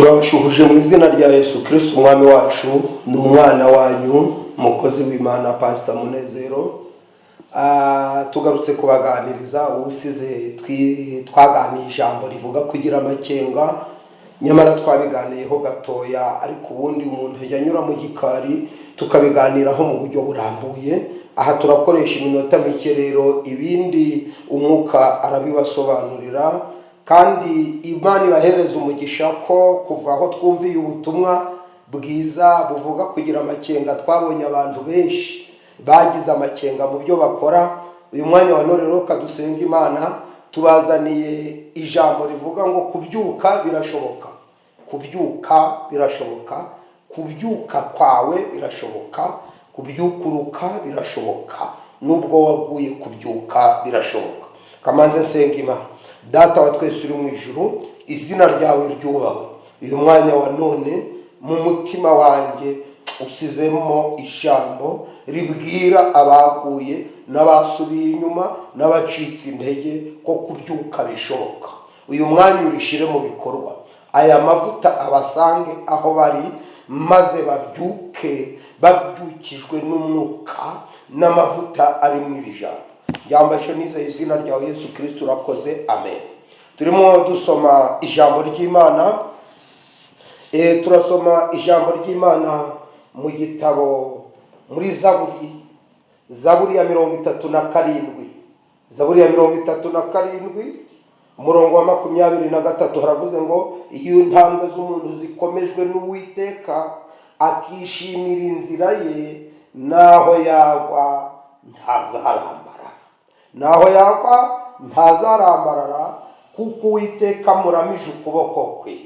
turabashuhuje mu izina rya Yesu Kristo umwami wacu. Ni umwana wanyu umukozi w'Imana Pastor Munezero. Tugarutse kubaganiriza ubusize twaganiye ijambo rivuga kugira amakenga, nyamara twabiganiyeho gatoya, ariko ubundi umuntu yanyura mu gikari tukabiganiraho mu buryo burambuye. Aha turakoresha iminota mike, rero ibindi umwuka arabibasobanurira, kandi Imana ibahereza umugisha ko kuva aho twumviye ubutumwa bwiza buvuga kugira amakenga, twabonye abantu benshi bagize amakenga mu byo bakora. Uyu mwanya wa none rero kadusenga Imana, tubazaniye ijambo rivuga ngo kubyuka birashoboka. Kubyuka birashoboka, kubyuka kwawe birashoboka, kubyukuruka birashoboka, nubwo waguye kubyuka birashoboka. Kamanze nsenga Imana. Data wa twese uri mu ijuru, izina ryawe ryubahwe. Uyu mwanya wa none mu mutima wanjye usizemo ijambo ribwira abaguye n'abasubiye inyuma n'abacitse intege ko kubyuka bishoboka. Uyu mwanya urishire mu bikorwa. Aya mavuta abasange aho bari, maze babyuke babyukijwe n'umwuka n'amavuta ari mu iri jambo. Yambashe nizeye izina ryawe Yesu Kristo, urakoze, amen. Turimo dusoma ijambo ry'Imana. Turasoma ijambo ry'Imana mu gitabo, muri Zaburi ya 37. Zaburi ya 37 umurongo wa 23 haravuze ngo iyo intambwe z'umuntu zikomejwe n'Uwiteka, akishimira inzira ye, naho yagwa ntazarambarara, kuko Uwiteka muramije ukuboko kwe.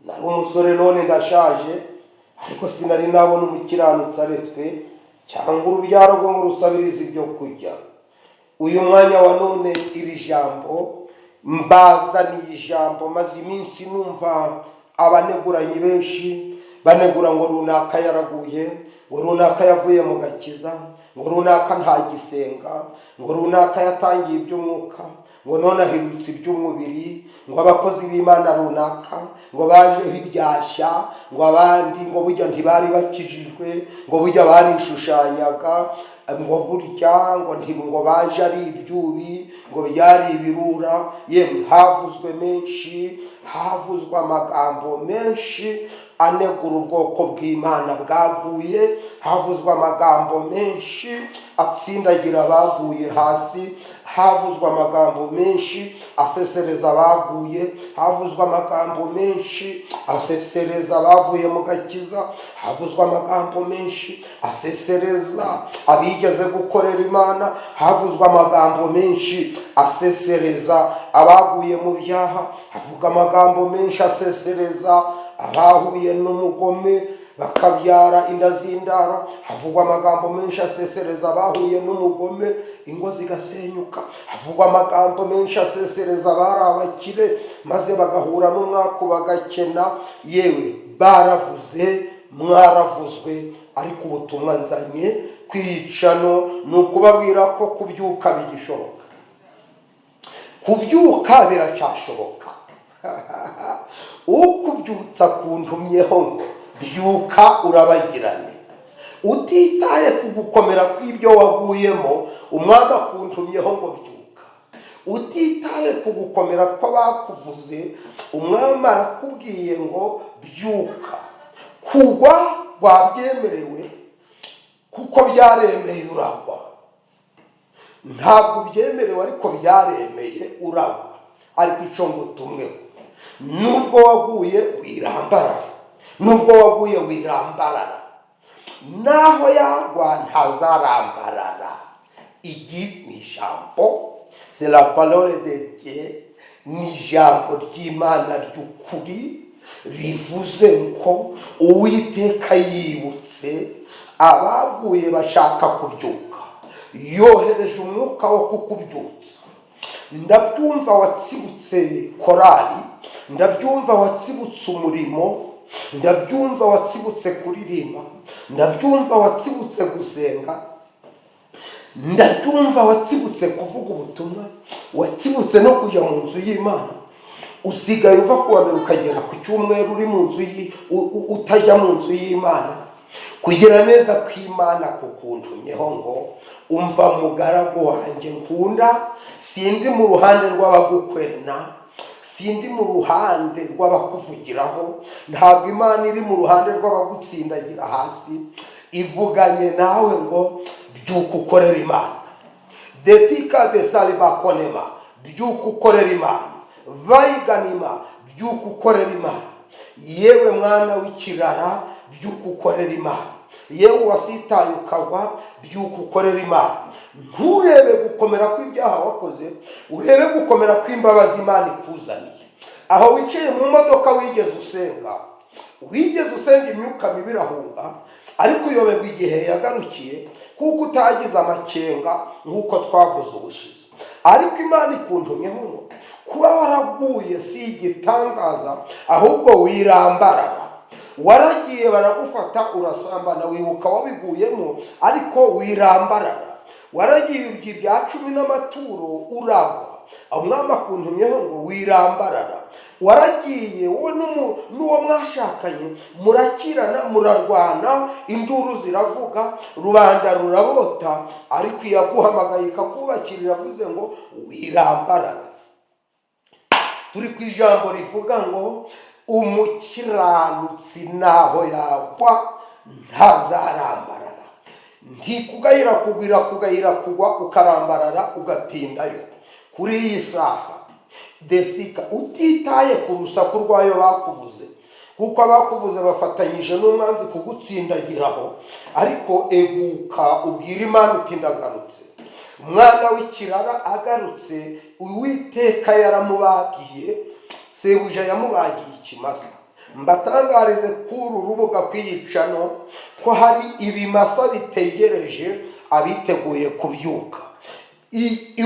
Nari umusore none ndashaje, ariko sinari nabona umukiranutsi aretswe, cyangwa urubyaro rwo ngo rusabirize ibyo kurya. Uyu mwanya wa none iri jambo mbazaniye ijambo, maze iminsi numva abaneguranye benshi banegura ngo runaka yaraguye, ngo runaka yavuye mu gakiza, ngo runaka ntagisenga, ngo runaka yatangiye iby'umwuka, ngo none ahindutse iby'umubiri, ngo abakozi b'Imana runaka ngo bajeho ibyashya, ngo abandi ngo burya ntibari bakijijwe, ngo burya barishushanyaga, ngo burya ngo baje ari ibyubi, ngo byari ibirura. Yemwe havuzwe menshi, havuzwe amagambo menshi anegura ubwoko bw'Imana bwaguye, havuzwe amagambo menshi atsindagira abaguye hasi, havuzwe amagambo menshi asesereza abaguye, havuzwe amagambo menshi asesereza abavuye mu gakiza, havuzwe amagambo menshi asesereza abigeze gukorera Imana, havuzwe amagambo menshi asesereza abaguye mu byaha, havuga amagambo menshi asesereza abahuye n'umugome bakabyara inda z'indaro, havugwa amagambo menshi asesereza abahuye n'umugome ingo zigasenyuka, havugwa amagambo menshi asesereza abari abakire maze bagahura n'umwaku bagakena. Yewe baravuze, mwaravuzwe, ariko ubutumwa nzanye kwicano ni ukubabwira ko kubyuka bigishoboka. Kubyuka biracyashoboka. Ukubyutsa kuntumyeho ngo byuka urabagirane, utitaye ku gukomera kw'ibyo waguyemo. Umwami akuntumyeho ngo byuka, utitaye ku gukomera ko bakuvuze. Umwami arakubwiye ngo byuka. Kugwa wabyemerewe kuko byaremeye uragwa, ntabwo ubyemerewe ariko byaremeye uragwa. Ariko icyo ngutumweho, nubwo waguye wirambarara, nubwo waguye wirambarara, naho yagwa ntazarambarara. Igi ni ijambo, c'est la parole de Dieu, ni ijambo ry'Imana ry'ukuri rivuze ngo Uwiteka yibutse abaguye bashaka kubyuka, yohereje umwuka wo kukubyutsa. Ndabyumva watsibutse korali, ndabyumva watsibutse umurimo, ndabyumva watsibutse kuririmba, ndabyumva watsibutse gusenga, ndabyumva watsibutse kuvuga ubutumwa, watsibutse no kujya mu nzu y'Imana. usigaye uva kuwa mbere ukagera ku cyumweru uri mu nzu utajya mu nzu y'Imana. Kugira neza kw'Imana kukuntumyeho ngo umva mugaragu wanjye nkunda, sindi mu ruhande rw'abagukwena, sindi mu ruhande rw'abakuvugiraho, ntabwo Imana iri mu ruhande rw'abagutsindagira hasi. Ivuganye nawe ngo byuka ukorera Imana. Detika de salibakonema, byuka ukorera Imana. Vayiganima, byuka ukorera Imana. Yewe mwana w'ikirara, byuka ukorera Imana. Yewe wasitaye ukagwa, byuka ukorera Imana. Nturebe gukomera kw'ibyaha wakoze, urebe gukomera kw'imbabazi Imana ikuzaniye. Aho wicaye mu modoka wigeze usenga imyuka mibi irahunga, ariko uyoberwa igihe yagarukiye, kuko utagize amakenga nk'uko twavuze ubushize. Ariko Imana ikuntumyeho ngo kuba waraguye si igitangaza, ahubwo wirambarara. Waragiye baragufata urasambana, wibuka wabiguyemo, ariko wirambarara. Waragiye urya ibya 10 n'amaturo uragwa, umwami akuntumyeho ngo wirambarara. Waragiye wowe n'uwo mwashakanye murakirana, murarwana, induru ziravuga, rubanda rurabota, ariko iyaguhamagaye ikakubakira iravuze ngo wirambarara. Turi ku ijambo rivuga ngo umukiranutsi naho yagwa ntazarambarara. Ntikugayira kugwira, kugayira kugwa ukarambarara ugatindayo. Kuri iyi saha desika utitaye ku rusaku rwayo bakuvuze, kuko abakuvuze bafatanyije n'umwanzi kugutsindagiraho, ariko eguka ubwira Imana uti ndagarutse. Umwana w'ikirara agarutse, Uwiteka yaramubagiye, sebuja yamubagiye ikimasa. Mbatangarize kuri urubuga kw'iyicano ko hari ibimasa bitegereje abiteguye kubyuka.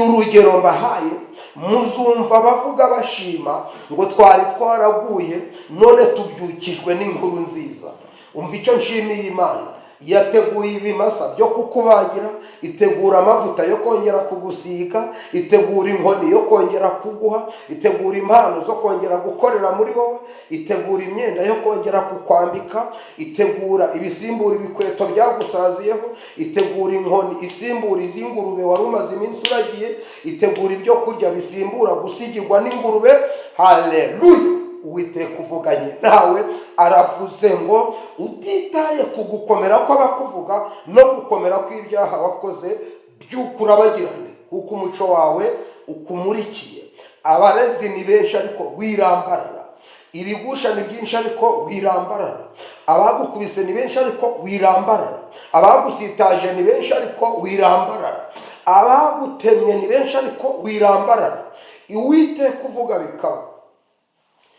Urugero mbahaye, muzumva bavuga bashima ngo twari twaraguye none tubyukijwe n'inkuru nziza. Umva icyo nshimiye Imana, yateguye ibimasa byo kukubagira, itegura amavuta yo kongera kugusiga, itegura inkoni yo kongera kuguha, itegura impano zo kongera gukorera muri wowe, itegura imyenda yo kongera kukwambika, itegura ibisimbura ibikweto byagusaziyeho, itegura inkoni isimbura iz'ingurube wari umaze iminsi uragiye, itegura ibyo kurya bisimbura gusigirwa n'ingurube. Haleluya! Uwiteka uvuganye nawe aravuze ngo utitaye ku gukomera kw'abakuvuga no gukomera kw'ibyaha wakoze, byuka urabagirane, kuko umuco wawe ukumurikiye. Abarezi ni benshi ariko wirambarara, ibigusha ni byinshi ariko wirambarara, abagukubise ni benshi ariko wirambarara, abagusitaje ni benshi ariko wirambarara, abagutemye ni benshi ariko wirambarara. Uwiteka uvuga bikaba.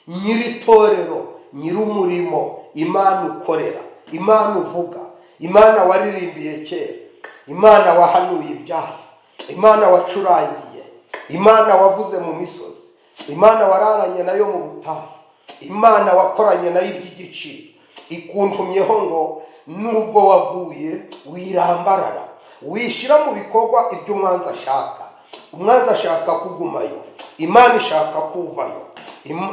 Nyiritorero, nyirumurimo, Imana ukorera, Imana uvuga, Imana waririmbiye kera, Imana wahanuye ibyaha, Imana wacurangiye, Imana wavuze mu misozi, Imana wararanye nayo mu butayu, Imana wakoranye nayo iby'igiciro, ikuntumyeho ngo nubwo waguye wirambarara, wishira mu bikorwa ibyo umwanzi ashaka. Umwanzi ashaka kugumayo, Imana ishaka kuvayo.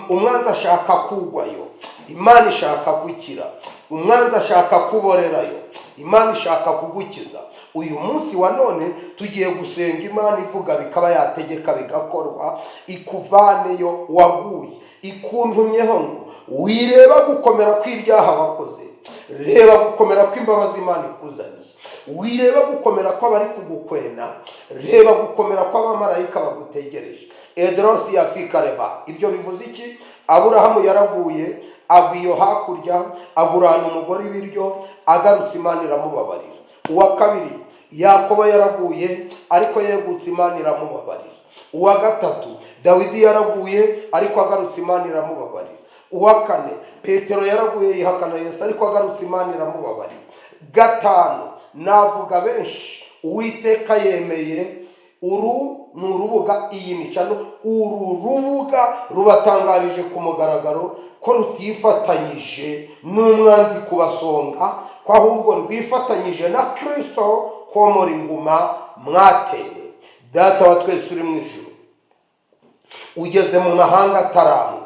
Umwanzi ashaka kugwayo, Imana ishaka gukira. Umwanzi ashaka kuborerayo, Imana ishaka kugukiza. Uyu munsi wa none tugiye gusenga Imana ivuga bikaba yategeka bigakorwa, ikuvaneyo waguye. Ikuntumyeho ngo wireba gukomera kw'ibyaha wakoze, reba gukomera kw'imbabazi Imana ikuzaniye. Wireba gukomera kw'abari kugukwena, reba gukomera kw'abamarayika bagutegereje. Edrosi ya fikareba. Ibyo bivuze iki? Aburahamu yaraguye, agwiyo hakurya, agurana umugore ibiryo, agarutse Imana iramubabarira. Uwa kabiri, Yakobo yaraguye, ariko yegutse Imana iramubabarira. Uwa gatatu, Dawidi yaraguye, ariko agarutse Imana iramubabarira. Uwa kane, Petero yaraguye yihakana Yesu, ariko agarutse Imana iramubabarira. Gatanu, navuga benshi, Uwiteka yemeye. Uru ni urubuga, iyi ni channel, uru rubuga rubatangarije ku mugaragaro ko rutifatanyije n'umwanzi kubasonga, ko ahubwo rwifatanyije na Kristo komora inguma mwatewe. Data wa twese uri mu ijuru, ugeze mu mahanga ataramwe,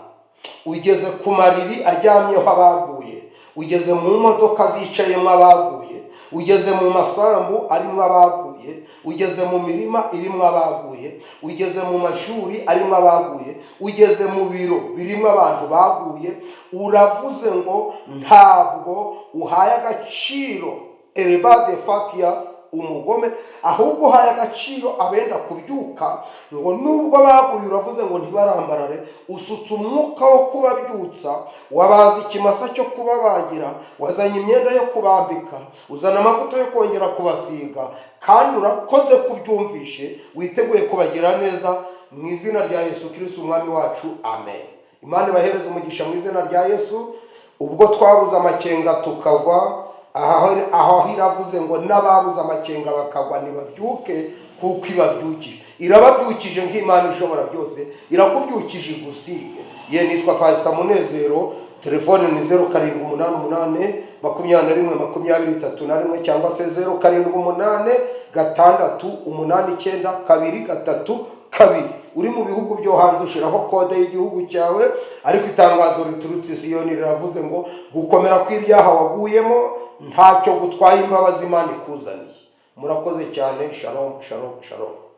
ugeze ku mariri aryamyeho abaguye, ugeze mu modoka zicayemo abaguye, ugeze mu masambu arimo abaguye, ugeze mu mirima irimo abaguye, ugeze mu mashuri arimo abaguye, ugeze mu biro birimo abantu baguye, uravuze ngo ntabwo uhaye agaciro erebade fakiya umugome, ahubwo uhaye agaciro abenda kubyuka, ngo nubwo baguye uravuze ngo ntibarambarare, usutse umwuka wo kubabyutsa, wabaza ikimasa cyo kubabagira, wazanye imyenda yo kubambika, uzana amavuta yo kongera kubasiga, kandi urakoze kubyumvishe, witeguye kubagira neza mu izina rya Yesu Kristo umwami wacu, amen. Imana ibahereze umugisha mu izina rya Yesu. Ubwo twabuze amakenga tukagwa, aho iravuze ngo n'ababuze amakenga bakagwa nibabyuke, kuko ibabyukije, irababyukije nk'Imana ishobora byose, irakubyukije igusige. Ye nitwa Pastor Munezero, telefone ni 0788 21 cyangwa se 0786899232. Uri mu bihugu byo hanze ushiraho kode y'igihugu cyawe, ariko itangazo riturutse Siyoni riravuze ngo gukomera kw'ibyaha waguyemo ntacyo gutwaye imbabazi Imana ikuzaniye. Murakoze cyane. Shalom, shalom, shalom.